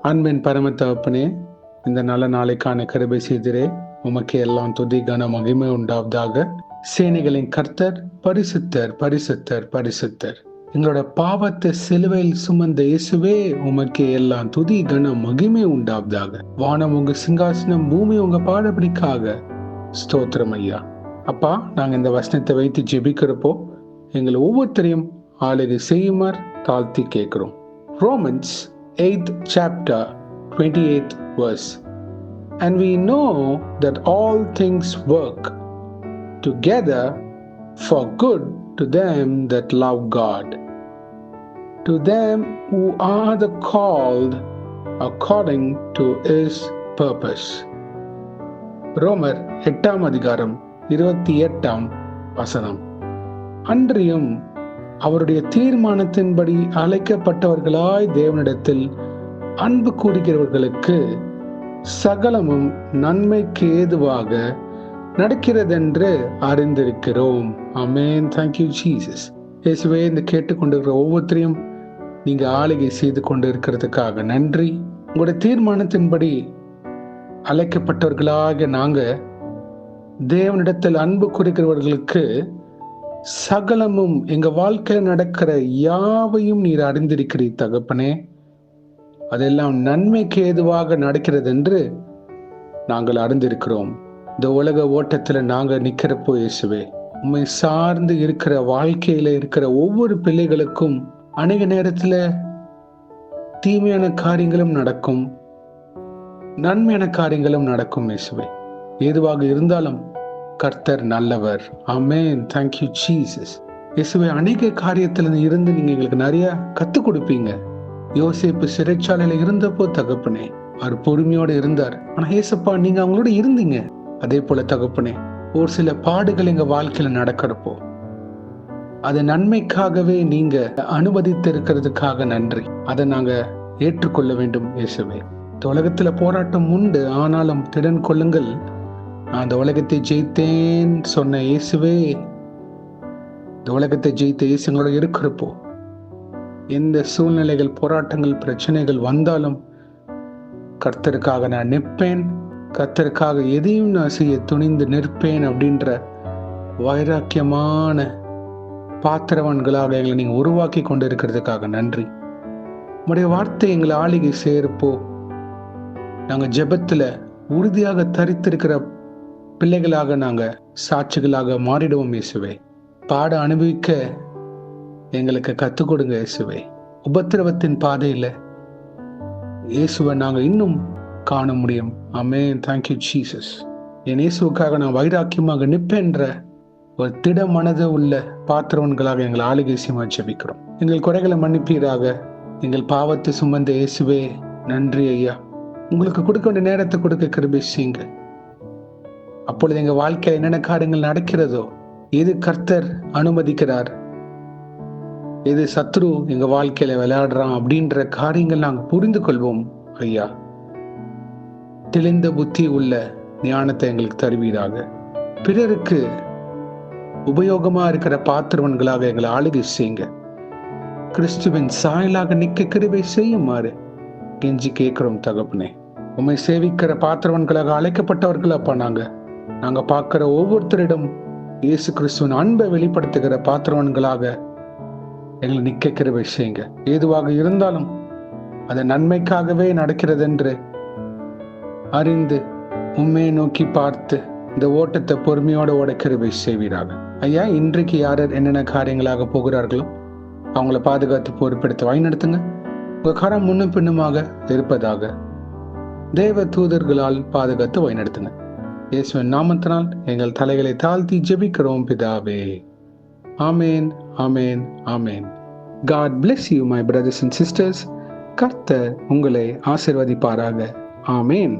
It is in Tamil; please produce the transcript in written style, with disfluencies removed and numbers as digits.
அன்பின் பரம தகப்பனே, இந்த நல்ல நாளைக்கான கிருபை செய்திரே. உமக்கு எல்லாம் துதி கன மகிமை உண்டாவதாக. சேனைகளின் கர்த்தர் பரிசுத்தர் பரிசுத்தர் பரிசுத்தர். எங்களோட பாவத்தை சிலுவையில் சுமந்த இயேசுவே, உமக்கு எல்லாம் துதி கன மகிமை உண்டாவதாக. வானம் உங்க சிங்காசனம், பூமி உங்க பாடபடிக்காக. ஸ்தோத்திரம் ஐயா. அப்பா, நாங்க இந்த வசனத்தை வைத்து ஜெபிக்கிறப்போ எங்களை ஒவ்வொருத்தரையும் ஆளுகை செய்யுமாறு தாழ்த்தி கேட்கிறோம். Romans 8th chapter 28th verse. And we know that all things work together for good to them that love God, to them who are the called according to his purpose. ரோமர் 8ஆம் அதிகாரம் 28ஆம் வசனம். அன்றியும் அவருடைய தீர்மானத்தின்படி அழைக்கப்பட்டவர்களாய் தேவனிடத்தில் அன்பு கூறுகிறவர்களுக்கு சகலமும் நன்மைக்கு ஏதுவாக நடக்கிறதென்று அறிந்திருக்கிறோம். ஆமென். Thank you Jesus. இயேசுவே, இந்த கேட்டுக்கொண்டிருக்கிற ஒவ்வொருத்தரையும் நீங்க ஆளுகை செய்து கொண்டு இருக்கிறதுக்காக நன்றி. உங்களுடைய தீர்மானத்தின்படி அழைக்கப்பட்டவர்களாக நாங்க தேவனிடத்தில் அன்பு கூறுகிறவர்களுக்கு சகலமும், எங்க வாழ்க்கையில் நடக்கிற யாவையும் நீர் அறிந்திருக்கிறீர் தகப்பனே. அதெல்லாம் நன்மைக்கு ஏதுவாக நடக்கிறது என்று நாங்கள் அறிந்திருக்கிறோம். இந்த உலக ஓட்டத்துல நாங்க நிக்கிறப்போ இயேசுவே, உண்மை சார்ந்து இருக்கிற வாழ்க்கையில இருக்கிற ஒவ்வொரு பிள்ளைகளுக்கும் அநேக நேரத்துல தீமையான காரியங்களும் நடக்கும், நன்மையான காரியங்களும் நடக்கும் இயேசுவே. எதுவாக இருந்தாலும் கர்த்தர் நல்லவர். ஆமென். Thank you Jesus. இயேசுவே, அநேக காரியத்துல இருந்து நீங்க எங்களுக்கு நிறைய கத்துக் கொடுப்பீங்க. யோசேப்பு சிறைச்சாலையில இருந்தப்போ தகப்பனே, அவர் பொறுமையோட இருந்தார். ஆனா ஏசப்பா, நீங்க அவங்களோட இருந்தீங்க. அதே போல தகப்பனே, ஒரு சில பாடுகள் எங்க வாழ்க்கையில நடக்கிறப்போ அது நன்மைக்காகவே நீங்க அனுமதித்து இருக்கிறதுக்காக நன்றி. அதை நாங்க ஏற்றுக்கொள்ள வேண்டும் இயேசுவே. இந்த உலகத்துல போராட்டம் உண்டு, ஆனாலும் திடன் கொள்ளுங்கள், நான் இந்த உலகத்தை ஜெயித்தேன் சொன்ன இயேசுவே, இந்த உலகத்தை ஜெயித்த இயேசுங்களோட இருக்கிறப்போ எந்த சூழ்நிலைகள், போராட்டங்கள், பிரச்சனைகள் வந்தாலும் கர்த்தருக்காக நான் நிற்பேன், கர்த்தருக்காக எதையும் நான் செய்ய துணிந்து நிற்பேன் அப்படின்ற வைராக்கியமான பாத்திரவான்களாக எங்களை நீங்க உருவாக்கி கொண்டு இருக்கிறதுக்காக நன்றி. உங்களுடைய வார்த்தை எங்களை ஆளுகை செய்யறப்போ நாங்க ஜெபத்துல உறுதியாக தரித்திருக்கிற பிள்ளைகளாக நாங்க சாட்சிகளாக மாறிடுவோம் இயேசுவே. பாட அனுபவிக்க எங்களுக்கு கத்துக் கொடுங்க இயேசுவே. உபத்திரவத்தின் பாதையில இயேசுவை நாங்க இன்னும் காண முடியும். ஆமென். Thank you Jesus. என் இயேசுக்காக நான் வைராக்கியமாக நிற்பேன்ற ஒரு திட மனது உள்ள பாத்திரவன்களாக எங்களை ஆளுகை செய்ய ஜெபிக்கிறோம். எங்கள் குறைகளை மன்னிப்பீராக. எங்கள் பாவத்தை சுமந்த இயேசுவே, நன்றி ஐயா. உங்களுக்கு கொடுக்க வேண்டிய நேரத்தை கொடுக்க கிருபை செய்யுங்க. அப்பொழுது எங்க வாழ்க்கையில என்னென்ன காரியங்கள் நடக்கிறதோ, எது கர்த்தர் அனுமதிக்கிறார், எது சத்ரு எங்க வாழ்க்கையில விளையாடுறான் அப்படின்ற காரியங்கள் நாங்க புரிந்து கொள்வோம் ஐயா. தெளிந்த புத்தி உள்ள ஞானத்தை எங்களுக்கு தருவீராக. பிறருக்கு உபயோகமா இருக்கிற பாத்திரவன்களாக எங்களை ஆளுகை செய்யுங்க. கிறிஸ்துவின் சாயலாக நிக்க கிருபை செய்யுமாறு கெஞ்சி கேட்கிறோம் தகப்பனே. உம்மை சேவிக்கிற பாத்திரவன்களாக அழைக்கப்பட்டவர்கள் அப்பா, நாங்க பார்க்கிற ஒவ்வொருத்தரிடம் இயேசு கிறிஸ்துவின் அன்பை வெளிப்படுத்துகிற பாத்திரவன்களாக எங்களை நிக்க கிருபை செய்யுங்க. ஏதுவாக இருந்தாலும் அது நன்மைக்காகவே நடக்கிறது என்று அறிந்து உண்மையை நோக்கி பார்த்து இந்த ஓட்டத்தை பொறுமையோட ஓட கிருபை செய்வீராக ஐயா. இன்றைக்கு யார் என்னென்ன காரியங்களாக போகிறார்களோ அவங்கள பாதுகாத்து பொறுப்பெடுத்து வழிநடத்துங்க. உங்க கரம் முன்னும் பின்னுமாக இருப்பதாக தேவ தூதர்களால் பாதுகாத்து வழிநடத்துங்க. இயேசுவின் நாமத்தினால் எங்கள் தலைகளை தாழ்த்தி ஜெபிக்கிறோம் பிதாவே. ஆமேன், ஆமேன், ஆமேன். God bless you my brothers and sisters. கர்த்தர் உங்களை ஆசீர்வதிப்பாராக. ஆமேன்.